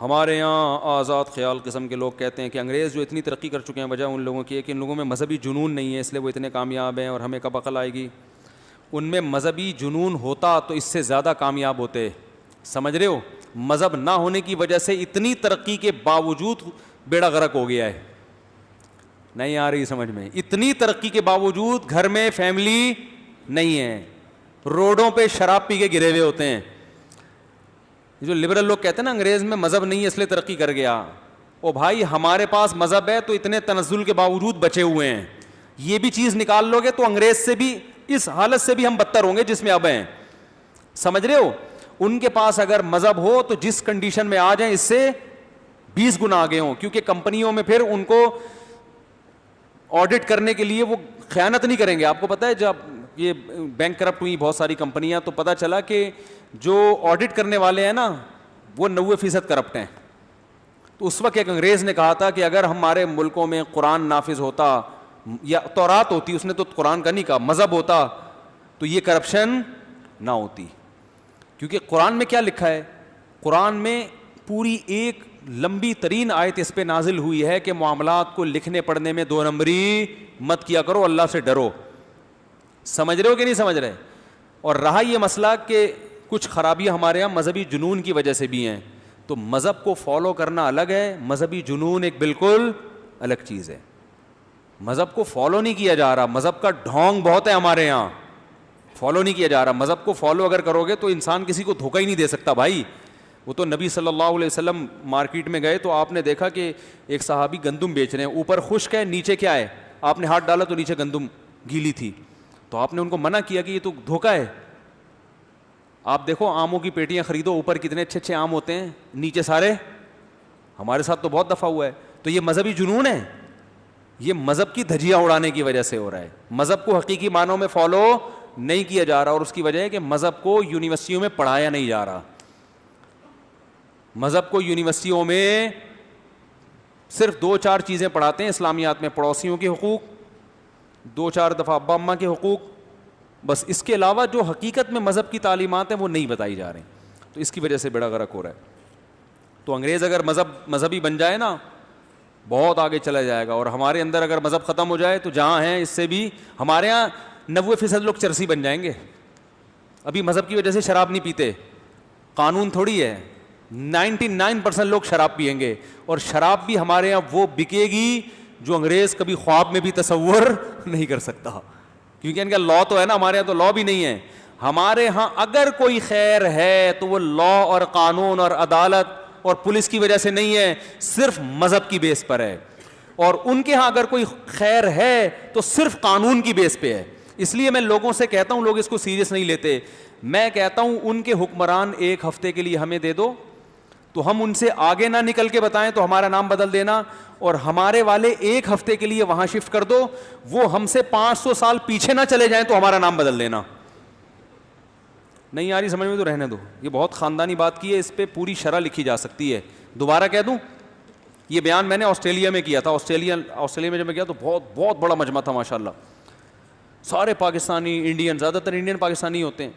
ہمارے یہاں آزاد خیال قسم کے لوگ کہتے ہیں کہ انگریز جو اتنی ترقی کر چکے ہیں وجہ ان لوگوں کی ہے کہ ان لوگوں میں مذہبی جنون نہیں ہے، اس لیے وہ اتنے کامیاب ہیں اور ہمیں کب عقل آئے گی. ان میں مذہبی جنون ہوتا تو اس سے زیادہ کامیاب ہوتے. سمجھ رہے ہو؟ مذہب نہ ہونے کی وجہ سے اتنی ترقی کے باوجود بیڑا غرق ہو گیا ہے. نہیں آ رہی سمجھ میں؟ اتنی ترقی کے باوجود گھر میں فیملی نہیں ہے، روڈوں پہ شراب پی کے گرے ہوئے ہوتے ہیں. جو لبرل لوگ کہتے ہیں نا انگریز میں مذہب نہیں ہے اس لیے ترقی کر گیا، او بھائی ہمارے پاس مذہب ہے تو اتنے تنزل کے باوجود بچے ہوئے ہیں. یہ بھی چیز نکال لو گے تو انگریز سے بھی، اس حالت سے بھی ہم بدتر ہوں گے جس میں اب ہیں. سمجھ رہے ہو؟ ان کے پاس اگر مذہب ہو تو جس کنڈیشن میں آ جائیں اس سے 20 گنا آگے ہوں، کیونکہ کمپنیوں میں پھر ان کو آڈٹ کرنے کے لیے وہ خیانت نہیں کریں گے. آپ کو پتہ ہے جب یہ بینک کرپٹ ہوئی بہت ساری کمپنیاں تو پتہ چلا کہ جو آڈٹ کرنے والے ہیں نا وہ 90% کرپٹ ہیں. تو اس وقت ایک انگریز نے کہا تھا کہ اگر ہمارے ملکوں میں قرآن نافذ ہوتا یا تورات ہوتی، اس نے تو قرآن کا نہیں کہا، مذہب ہوتا تو یہ کرپشن نہ ہوتی. کیونکہ قرآن میں کیا لکھا ہے؟ قرآن میں پوری ایک لمبی ترین آیت اس پہ نازل ہوئی ہے کہ معاملات کو لکھنے پڑھنے میں 2 نمبری مت کیا کرو، اللہ سے ڈرو. سمجھ رہے ہو کہ نہیں سمجھ رہے؟ اور رہا یہ مسئلہ کہ کچھ خرابیاں ہمارے یہاں مذہبی جنون کی وجہ سے بھی ہیں، تو مذہب کو فالو کرنا الگ ہے، مذہبی جنون ایک بالکل الگ چیز ہے. مذہب کو فالو نہیں کیا جا رہا، مذہب کا ڈھونگ بہت ہے ہمارے یہاں، فالو نہیں کیا جا رہا. مذہب کو فالو اگر کرو گے تو انسان کسی کو دھوکہ ہی نہیں دے سکتا بھائی. وہ تو نبی صلی اللہ علیہ وسلم مارکیٹ میں گئے تو آپ نے دیکھا کہ ایک صحابی گندم بیچ رہے ہیں، اوپر خشک ہے نیچے کیا ہے، آپ نے ہاتھ ڈالا تو نیچے گندم گیلی تھی. تو آپ نے ان کو منع کیا کہ یہ تو دھوکہ ہے. آپ دیکھو آموں کی پیٹیاں خریدو، اوپر کتنے اچھے اچھے آم ہوتے ہیں، نیچے سارے. ہمارے ساتھ تو بہت دفعہ ہوا ہے. تو یہ مذہبی جنون ہے، یہ مذہب کی دھجیاں اڑانے کی وجہ سے ہو رہا ہے. مذہب کو حقیقی معنوں میں فالو نہیں کیا جا رہا، اور اس کی وجہ ہے کہ مذہب کو یونیورسٹیوں میں پڑھایا نہیں جا رہا. مذہب کو یونیورسٹیوں میں صرف 2-4 چیزیں پڑھاتے ہیں اسلامیات میں، پڑوسیوں کے حقوق، 2-4 دفعہ ابا اماں کے حقوق، بس. اس کے علاوہ جو حقیقت میں مذہب کی تعلیمات ہیں وہ نہیں بتائی جا رہی. تو اس کی وجہ سے بیڑا غرق ہو رہا ہے. تو انگریز اگر مذہبی بن جائے نا بہت آگے چلا جائے گا، اور ہمارے اندر اگر مذہب ختم ہو جائے تو جہاں ہیں اس سے بھی ہمارے یہاں 90% لوگ چرسی بن جائیں گے. ابھی مذہب کی وجہ سے شراب نہیں پیتے، قانون تھوڑی ہے. 99% لوگ شراب پئیں گے، اور شراب بھی ہمارے یہاں وہ بکے گی جو انگریز کبھی خواب میں بھی تصور نہیں کر سکتا. کیونکہ ان کا لا تو ہے نا، ہمارے یہاں تو لا بھی نہیں ہے. ہمارے ہاں اگر کوئی خیر ہے تو وہ لا اور قانون اور عدالت اور پولیس کی وجہ سے نہیں ہے، صرف مذہب کی بیس پر ہے. اور ان کے ہاں اگر کوئی خیر ہے تو صرف قانون کی بیس پہ ہے. اس لیے میں لوگوں سے کہتا ہوں، لوگ اس کو سیریس نہیں لیتے. میں کہتا ہوں ان کے حکمران 1 ہفتے کے لیے ہمیں دے دو تو ہم ان سے آگے نہ نکل کے بتائیں تو ہمارا نام بدل دینا، اور ہمارے والے 1 ہفتے کے لیے وہاں شفٹ کر دو، وہ ہم سے 500 سال پیچھے نہ چلے جائیں تو ہمارا نام بدل دینا. نہیں آ رہی سمجھ میں تو رہنے دو. یہ بہت خاندانی بات کی ہے، اس پہ پوری شرح لکھی جا سکتی ہے. دوبارہ کہہ دوں، یہ بیان میں نے آسٹریلیا میں کیا تھا. آسٹریلیا میں جب میں گیا تو بہت بڑا مجمع تھا ماشاءاللہ، سارے پاکستانی، انڈین، زیادہ تر انڈین پاکستانی ہوتے ہیں.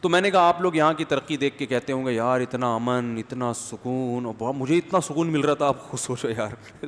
تو میں نے کہا آپ لوگ یہاں کی ترقی دیکھ کے کہتے ہوں گے یار اتنا امن، اتنا سکون، اور مجھے اتنا سکون مل رہا تھا. آپ خود سوچو یار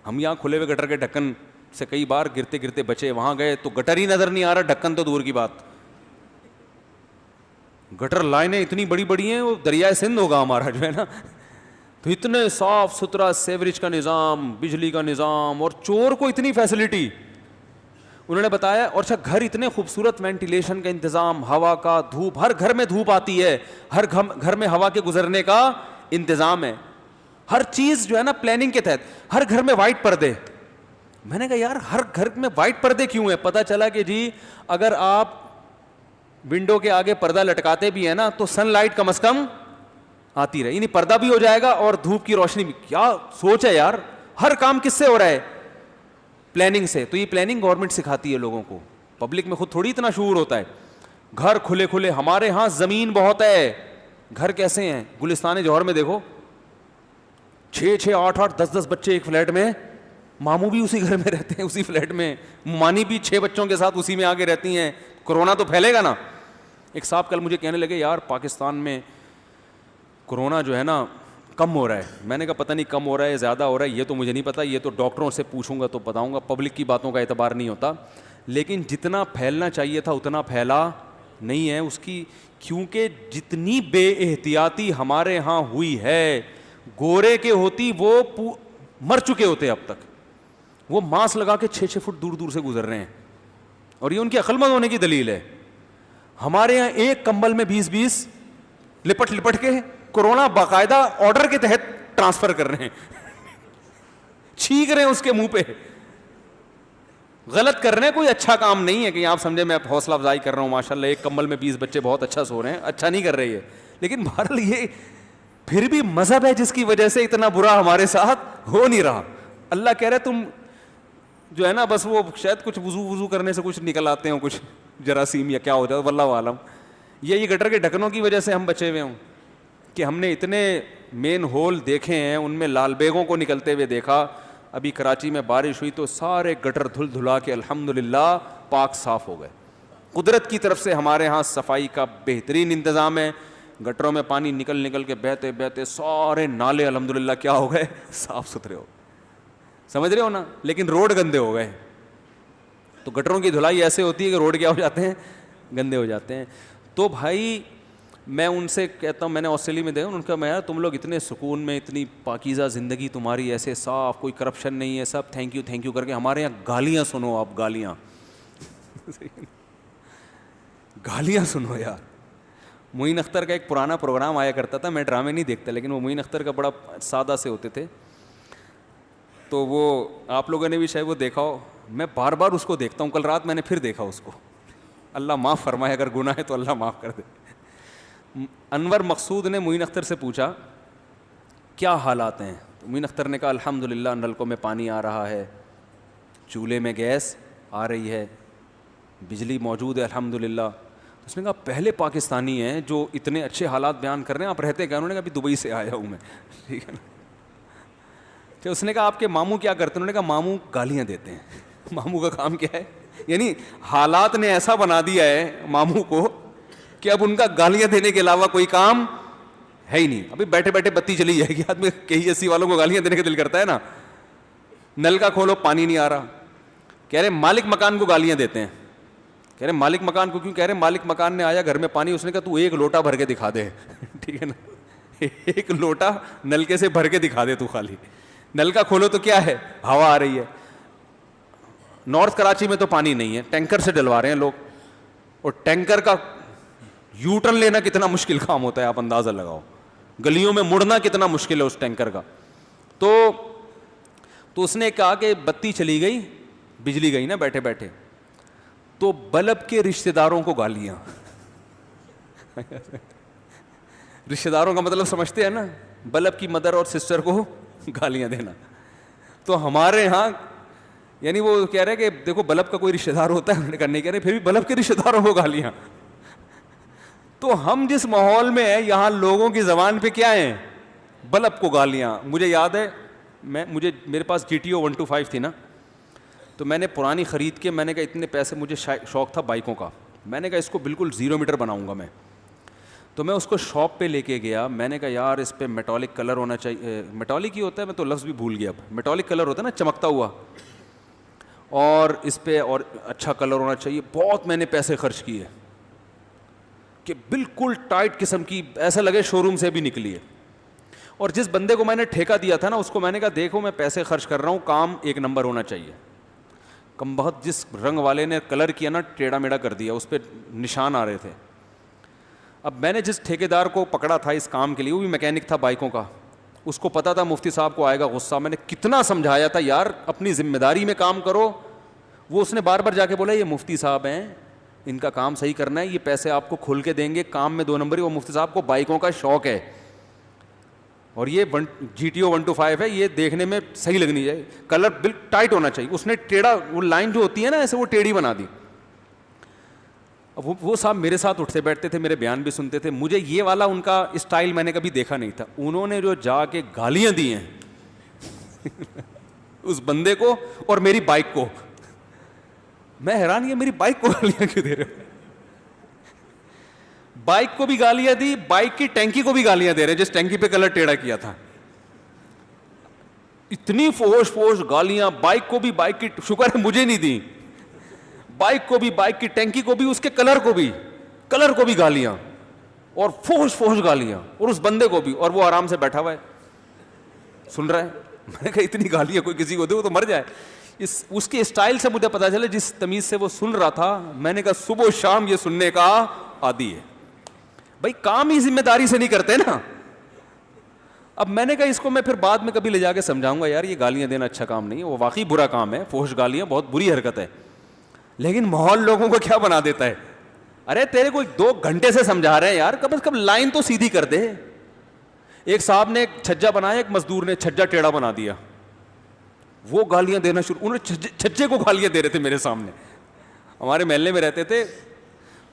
ہم یہاں کھلے ہوئے گٹر کے ڈھکن سے کئی بار گرتے گرتے بچے، وہاں گئے تو گٹر ہی نظر نہیں آ رہا، ڈھکن تو دور کی بات. گٹر لائنیں اتنی بڑی بڑی ہیں، وہ دریائے سندھ ہوگا ہمارا جو ہے نا. تو اتنے صاف ستھرا سیوریج کا نظام، بجلی کا نظام، اور چور کو اتنی فیسلٹی انہوں نے بتایا. اور اچھا گھر اتنے خوبصورت، وینٹیلیشن کا انتظام، ہوا کا، دھوپ، ہر گھر میں دھوپ آتی ہے، ہر گھر میں ہوا کے گزرنے کا انتظام ہے، ہر چیز جو ہے نا پلاننگ کے تحت. ہر گھر میں وائٹ پردے. میں نے کہا یار ہر گھر میں وائٹ پردے کیوں ہیں؟ پتہ چلا کہ جی اگر آپ ونڈو کے آگے پردہ لٹکاتے بھی ہیں نا تو سن لائٹ کم از کم آتی رہے، یعنی پردہ بھی ہو جائے گا اور دھوپ کی روشنی بھی. کیا سوچ ہے یار. ہر کام کس سے ہو رہا ہے؟ پلاننگ سے. تو یہ پلاننگ گورنمنٹ سکھاتی ہے لوگوں کو، پبلک میں خود تھوڑی اتنا شعور ہوتا ہے. گھر کھلے کھلے. ہمارے ہاں زمین بہت ہے، گھر کیسے ہیں؟ گلستان جوہر میں دیکھو 6-6 8-8 10-10 بچے ایک فلیٹ میں، ماموں بھی اسی گھر میں رہتے ہیں، اسی فلیٹ میں، مانی بھی 6 بچوں کے ساتھ اسی میں آگے رہتی ہیں. کورونا تو پھیلے گا نا. ایک صاحب کل مجھے کہنے لگے یار پاکستان میں کورونا جو ہے نا کم ہو رہا ہے. میں نے کہا پتہ نہیں کم ہو رہا ہے زیادہ ہو رہا ہے یہ تو مجھے نہیں پتہ, یہ تو ڈاکٹروں سے پوچھوں گا تو بتاؤں گا, پبلک کی باتوں کا اعتبار نہیں ہوتا. لیکن جتنا پھیلنا چاہیے تھا اتنا پھیلا نہیں ہے اس کی, کیونکہ جتنی بے احتیاطی ہمارے ہاں ہوئی ہے, گورے کے ہوتی وہ مر چکے ہوتے اب تک. وہ ماسک لگا کے 6-6 فٹ دور دور سے گزر رہے ہیں, اور یہ ان کی عقل مند ہونے کی دلیل ہے. ہمارے یہاں ایک کمبل میں 20-20 لپٹ لپٹ کے کورونا باقاعدہ آرڈر کے تحت ٹرانسفر کر رہے ہیں, چھینک رہے ہیں اس کے منہ پہ. غلط کر رہے ہیں, کوئی اچھا کام نہیں ہے کہ آپ سمجھے میں حوصلہ افزائی کر رہا ہوں ماشاءاللہ ایک کمبل میں 20 بچے بہت اچھا سو رہے ہیں, اچھا نہیں کر رہے یہ. لیکن بہرحال یہ پھر بھی مذہب ہے جس کی وجہ سے اتنا برا ہمارے ساتھ ہو نہیں رہا. اللہ کہہ رہے تم جو ہے نا بس وہ شاید کچھ وضو کرنے سے کچھ نکل آتے ہوں, کچھ جراثیم یا کیا ہو جاتا واللہ عالم. یہ گٹر کے ڈھکنوں کی وجہ سے ہم بچے ہوئے ہوں کہ ہم نے اتنے مین ہول دیکھے ہیں, ان میں لال بیگوں کو نکلتے ہوئے دیکھا. ابھی کراچی میں بارش ہوئی تو سارے گٹر دھل دھلا کے الحمدللہ پاک صاف ہو گئے. قدرت کی طرف سے ہمارے ہاں صفائی کا بہترین انتظام ہے. گٹروں میں پانی نکل نکل کے بہتے بہتے سارے نالے الحمدللہ کیا ہو گئے, صاف ستھرے ہو. سمجھ رہے ہو نا. لیکن روڈ گندے ہو گئے. تو گٹروں کی دھلائی ایسے ہوتی ہے کہ روڈ کیا ہو جاتے ہیں, گندے ہو جاتے ہیں. تو بھائی میں ان سے کہتا ہوں, میں نے آسٹریلیا میں دیکھا, ان کا میں یار تم لوگ اتنے سکون میں, اتنی پاکیزہ زندگی تمہاری, ایسے صاف, کوئی کرپشن نہیں ہے, سب تھینک یو کر کے. ہمارے یہاں گالیاں سنو, آپ گالیاں گالیاں سنو یار. معین اختر کا ایک پرانا پروگرام آیا کرتا تھا, میں ڈرامے نہیں دیکھتا لیکن وہ معین اختر کا بڑا سادہ سے ہوتے تھے. تو وہ آپ لوگوں نے بھی شاید وہ دیکھا ہو, میں بار بار اس کو دیکھتا ہوں. کل رات میں نے پھر دیکھا اس کو. اللہ معاف فرمائے, اگر گناہ ہے تو اللہ معاف کر دے. انور مقصود نے معین اختر سے پوچھا کیا حالات ہیں, تو معین اختر نے کہا الحمدللہ نلکوں میں پانی آ رہا ہے, چولہے میں گیس آ رہی ہے, بجلی موجود ہے الحمدللہ. اس نے کہا پہلے پاکستانی ہیں جو اتنے اچھے حالات بیان کر رہے ہیں, آپ رہتے کیا؟ انہوں نے کہا ابھی دبئی سے آیا ہوں میں. ٹھیک ہے نا. کہ اس نے کہا آپ کے ماموں کیا کرتے ہیں؟ انہوں نے کہا ماموں گالیاں دیتے ہیں. ماموں کا کام کیا ہے؟ یعنی حالات نے ایسا بنا دیا ہے ماموں کو کہ اب ان کا گالیاں دینے کے علاوہ کوئی کام ہے ہی نہیں. ابھی بیٹھے بیٹھے بتی چلی جائے گی, آدمی KESC والوں کو گالیاں دینے کا دل کرتا ہے نا. نل کا کھولو پانی نہیں آ رہا, کہہ رہے مالک مکان کو گالیاں دیتے ہیں. کہہ رہے مالک مکان کو کیوں؟ کہہ رہے مالک مکان نے آیا گھر میں پانی, اس نے کہا تو ایک لوٹا بھر کے دکھا دے. ٹھیک ہے نا, ایک لوٹا نلکے سے بھر کے دکھا دے تو خالی. نل کا کھولو تو کیا ہے, ہوا آ رہی ہے. نارتھ کراچی میں تو پانی نہیں ہے, ٹینکر سے ڈلوا رہے ہیں لوگ, اور ٹینکر کا یو ٹرن لینا کتنا مشکل کام ہوتا ہے آپ اندازہ لگاؤ. گلیوں میں مڑنا کتنا مشکل ہے اس ٹینکر کا. تو اس نے کہا کہ بتی چلی گئی, بجلی گئی نا بیٹھے بیٹھے, تو بلب کے رشتہ داروں کو گالیاں. رشتہ داروں کا مطلب سمجھتے ہیں نا, بلب کی مدر اور سسٹر کو گالیاں دینا. تو ہمارے ہاں یعنی وہ کہہ رہے کہ دیکھو بلب کا کوئی رشتہ دار ہوتا ہے, انہوں نے کرنے کہہ رہے پھر بھی بلب کے رشتہ داروں کو گالیاں. تو ہم جس ماحول میں ہیں یہاں لوگوں کی زبان پہ کیا ہیں, بلب کو گالیاں. مجھے یاد ہے میرے پاس GTO 125 تھی نا, تو میں نے پرانی خرید کے, میں نے کہا اتنے پیسے, مجھے شوق تھا بائکوں کا, میں نے کہا اس کو بالکل 0 میٹر بناؤں گا میں. تو میں اس کو شاپ پہ لے کے گیا, میں نے کہا یار اس پہ میٹالک کلر ہونا چاہیے. میٹالک ہی ہوتا ہے, میں تو لفظ بھی بھول گیا. اب میٹالک کلر ہوتا ہے نا چمکتا ہوا, اور اس پہ اور اچھا کلر ہونا چاہیے. بہت میں نے پیسے خرچ کیے کہ بالکل ٹائٹ قسم کی, ایسا لگے شو روم سے بھی نکلی ہے. اور جس بندے کو میں نے ٹھیکہ دیا تھا نا, اس کو میں نے کہا دیکھو میں پیسے خرچ کر رہا ہوں, کام 1 نمبر ہونا چاہیے. کم بہت جس رنگ والے نے کلر کیا نا, ٹیڑھا میڑھا کر دیا, اس پہ نشان آ رہے تھے. اب میں نے جس ٹھیکیدار کو پکڑا تھا اس کام کے لیے, وہ بھی میکینک تھا بائکوں کا, اس کو پتا تھا مفتی صاحب کو آئے گا غصہ. میں نے کتنا سمجھایا تھا یار اپنی ذمہ داری میں کام کرو. وہ اس نے بار بار جا کے بولا یہ مفتی صاحب ہیں, ان کا کام صحیح کرنا ہے, یہ پیسے آپ کو کھل کے دیں گے, کام میں 2 نمبر. وہ مفتی صاحب کو بائکوں کا شوق ہے, اور یہ GTO 125 ہے, یہ دیکھنے میں صحیح لگنی چاہیے, کلر بالکل ٹائٹ ہونا چاہیے. اس نے ٹیڑھا, وہ لائن جو ہوتی ہے نا ایسے, وہ ٹیڑھی بنا دی. اب وہ صاحب میرے ساتھ اٹھتے بیٹھتے تھے, میرے بیان بھی سنتے تھے. مجھے یہ والا ان کا اسٹائل میں نے کبھی دیکھا نہیں تھا. انہوں نے جو جا کے گالیاں دی ہیں اس بندے کو اور میری بائک کو, میں حیران, یہ میری بائک کو گالیاں کیوں دے رہے ہو؟ بائک کو بھی گالیاں دی, بائک کی ٹینکی کو بھی گالیاں دے رہے جس ٹینکی پہ کلر ٹیڑھا کیا تھا. اتنی فوش فوش گالیاں, بائک کو بھی, بائک کی, شکر ہے مجھے نہیں دی, بائک کو بھی, بائک کی ٹینکی کو بھی, اس کے کلر کو بھی گالیاں, اور فوش فوش گالیاں, اور اس بندے کو بھی, اور وہ آرام سے بیٹھا ہوا ہے سن رہا ہے. میں نے کہا اتنی گالیاں کوئی کسی کو دے وہ تو مر جائے. اس کے اسٹائل سے مجھے پتا چلا جس تمیز سے وہ سن رہا تھا. میں نے کہا صبح و شام یہ سننے کا عادی ہے. بھائی کام ہی ذمہ داری سے نہیں کرتے نا. اب میں نے کہا اس کو میں پھر بعد میں کبھی لے جا کے سمجھاؤں گا, یار یہ گالیاں دینا اچھا کام نہیں ہے, وہ واقعی برا کام ہے, فوش گالیاں بہت بری حرکت ہے, لیکن ماحول لوگوں کو کیا بنا دیتا ہے. ارے تیرے کو 2 گھنٹے سے سمجھا رہے ہیں یار, کم از کم لائن تو سیدھی کر دے. ایک صاحب نے ایک چھجا بنایا, ایک مزدور نے چھجا ٹیڑھا بنا دیا, وہ گالیاں دینا شروع, انہوں نے چھجے کو گالیاں دے رہے تھے میرے سامنے. ہمارے محلے میں رہتے تھے,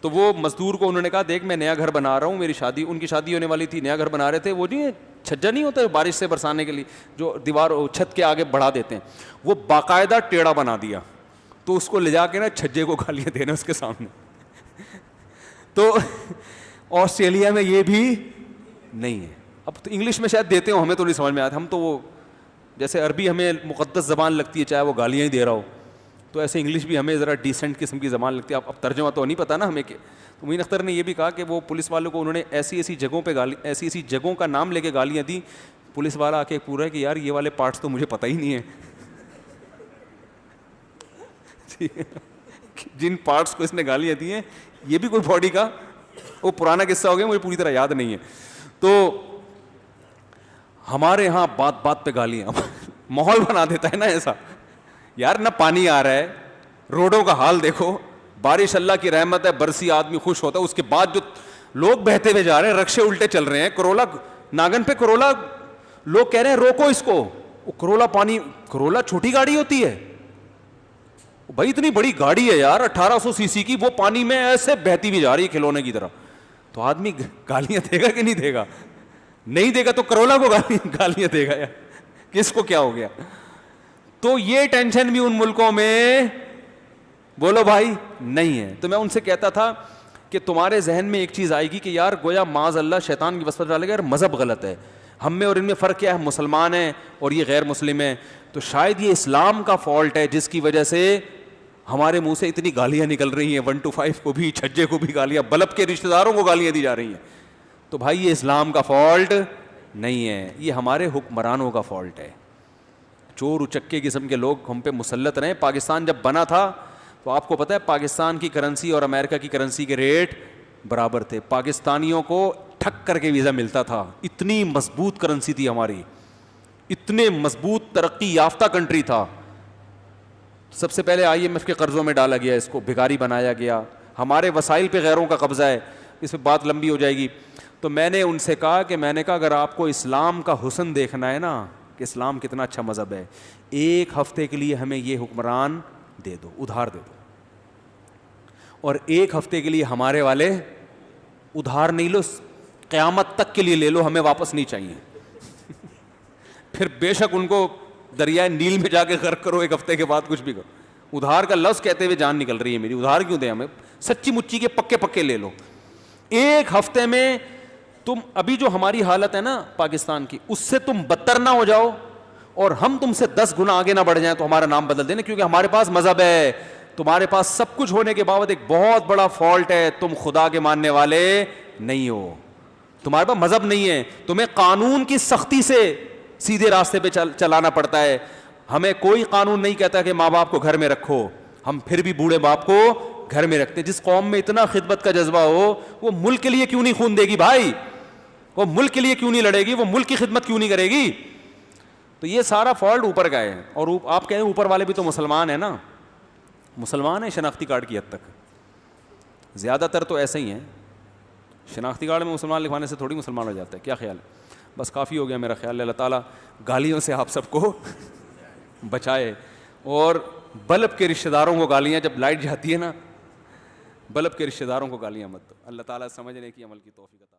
تو وہ مزدور کو انہوں نے کہا دیکھ میں نیا گھر بنا رہا ہوں, میری شادی, ان کی شادی ہونے والی تھی, نیا گھر بنا رہے تھے, وہ نہیں چھجا نہیں ہوتا بارش سے برسانے کے لیے جو دیوار چھت کے آگے بڑھا دیتے ہیں, وہ باقاعدہ ٹیڑھا بنا دیا. تو اس کو لے جا کے نا چھجے کو گالیاں دینا اس کے سامنے. تو آسٹریلیا میں یہ بھی نہیں ہے. اب تو انگلش میں شاید دیتے ہو, ہمیں تو نہیں سمجھ میں آتا. ہم تو وہ جیسے عربی ہمیں مقدس زبان لگتی ہے چاہے وہ گالیاں ہی دے رہا ہو, تو ایسے انگلش بھی ہمیں ذرا ڈیسنٹ قسم کی زبان لگتی ہے. اب ترجمہ تو نہیں پتا نا ہمیں کہ. تو معین اختر نے یہ بھی کہا کہ وہ پولیس والوں کو انہوں نے ایسی جگہوں پہ ایسی جگہوں کا نام لے کے گالیاں دی. پولیس والا آ کے پورا ہے کہ یار یہ والے پارٹس تو مجھے پتہ ہی نہیں ہے. جن پارٹس کو اس نے گالیاں دی ہیں یہ بھی کوئی باڈی کا وہ پرانا قصہ ہو گیا, مجھے پوری طرح یاد نہیں ہے. تو ہمارے ہاں بات بات پہ گالیاں, ماحول بنا دیتا ہے نا ایسا. یار نہ پانی آ رہا ہے, روڈوں کا حال دیکھو, بارش اللہ کی رحمت ہے, برسی آدمی خوش ہوتا ہے, اس کے بعد جو لوگ بہتے ہوئے جا رہے ہیں, رکشے الٹے چل رہے ہیں, کرولا ناگن پہ کرولا, لوگ کہہ رہے ہیں روکو اس کو. کرولا پانی, کرولا چھوٹی گاڑی ہوتی ہے بھائی, اتنی بڑی گاڑی ہے یار 1800 cc کی, وہ پانی میں ایسے بہتی بھی جا رہی ہے کھلونے کی طرح. تو آدمی گالیاں دے گا کہ نہیں دے گا؟ نہیں دے گا تو کرولا کو گالیاں دے گا یار, کس کو کیا ہو گیا. تو یہ ٹینشن بھی ان ملکوں میں بولو بھائی نہیں ہے. تو میں ان سے کہتا تھا کہ تمہارے ذہن میں ایک چیز آئے گی کہ یار گویا معاذ اللہ شیطان کی وسوسہ ڈالے گا, یار مذہب غلط ہے, ہم میں اور ان میں فرق کیا ہے, مسلمان ہیں اور یہ غیر مسلم ہیں, تو شاید یہ اسلام کا فالٹ ہے جس کی وجہ سے ہمارے منہ سے اتنی گالیاں نکل رہی ہیں, 1 to 5 کو بھی, چھجے کو بھی گالیاں, بلب کے رشتہ داروں کو گالیاں دی جا رہی ہیں. تو بھائی یہ اسلام کا فالٹ نہیں ہے, یہ ہمارے حکمرانوں کا فالٹ ہے. چور اچکے قسم کے لوگ ہم پہ مسلط رہے. پاکستان جب بنا تھا تو آپ کو پتہ ہے پاکستان کی کرنسی اور امریکہ کی کرنسی کے ریٹ برابر تھے. پاکستانیوں کو ٹھک کر کے ویزا ملتا تھا, اتنی مضبوط کرنسی تھی ہماری, اتنے مضبوط ترقی یافتہ کنٹری تھا. سب سے پہلے IMF کے قرضوں میں ڈالا گیا, اس کو بھکاری بنایا گیا. ہمارے وسائل پہ غیروں کا قبضہ ہے, اس پہ بات لمبی ہو جائے گی. تو میں نے ان سے کہا کہ اگر آپ کو اسلام کا حسن دیکھنا ہے نا کہ اسلام کتنا اچھا مذہب ہے, 1 ہفتے کے لیے ہمیں یہ حکمران دے دو, ادھار دے دو, اور 1 ہفتے کے لیے ہمارے والے ادھار نہیں لو, قیامت تک کے لیے لے لو, ہمیں واپس نہیں چاہیے. پھر بے شک ان کو دریائے نیل میں جا کے غرق کرو, 1 ہفتے کے بعد کچھ بھی کرو. ادھار کا لفظ کہتے ہوئے جان نکل رہی ہے میری, ادھار کیوں دیں ہمیں, سچی مچی کے پکے لے لو. 1 ہفتے میں تم, ابھی جو ہماری حالت ہے نا پاکستان کی, اس سے تم بدتر نہ ہو جاؤ اور ہم تم سے 10 گنا آگے نہ بڑھ جائیں تو ہمارا نام بدل دینا, کیونکہ ہمارے پاس مذہب ہے. تمہارے پاس سب کچھ ہونے کے باوجود ایک بہت بڑا فالٹ ہے, تم خدا کے ماننے والے نہیں ہو, تمہارے پاس مذہب نہیں ہے. تمہیں قانون کی سختی سے سیدھے راستے پہ چلانا پڑتا ہے. ہمیں کوئی قانون نہیں کہتا کہ ماں باپ کو گھر میں رکھو, ہم پھر بھی بوڑھے باپ کو گھر میں رکھتے. جس قوم میں اتنا خدمت کا جذبہ ہو, وہ ملک کے لیے کیوں نہیں خون دے گی بھائی, وہ ملک کے لیے کیوں نہیں لڑے گی, وہ ملک کی خدمت کیوں نہیں کرے گی. تو یہ سارا فالٹ اوپر کا ہے. اور آپ کہیں اوپر والے بھی تو مسلمان ہیں نا, مسلمان ہیں شناختی کارڈ کی حد تک, زیادہ تر تو ایسے ہی ہیں. شناختی کارڈ میں مسلمان لکھوانے سے تھوڑی مسلمان ہو جاتا ہے. کیا خیال ہے؟ بس کافی ہو گیا میرا خیال ہے. اللہ تعالیٰ گالیوں سے آپ سب کو بچائے, اور بلب کے رشتہ داروں کو گالیاں, جب لائٹ جاتی ہے نا, بلب کے رشتہ داروں کو گالیاں مت دو. اللہ تعالیٰ سمجھنے کی عمل کی توفیق عطا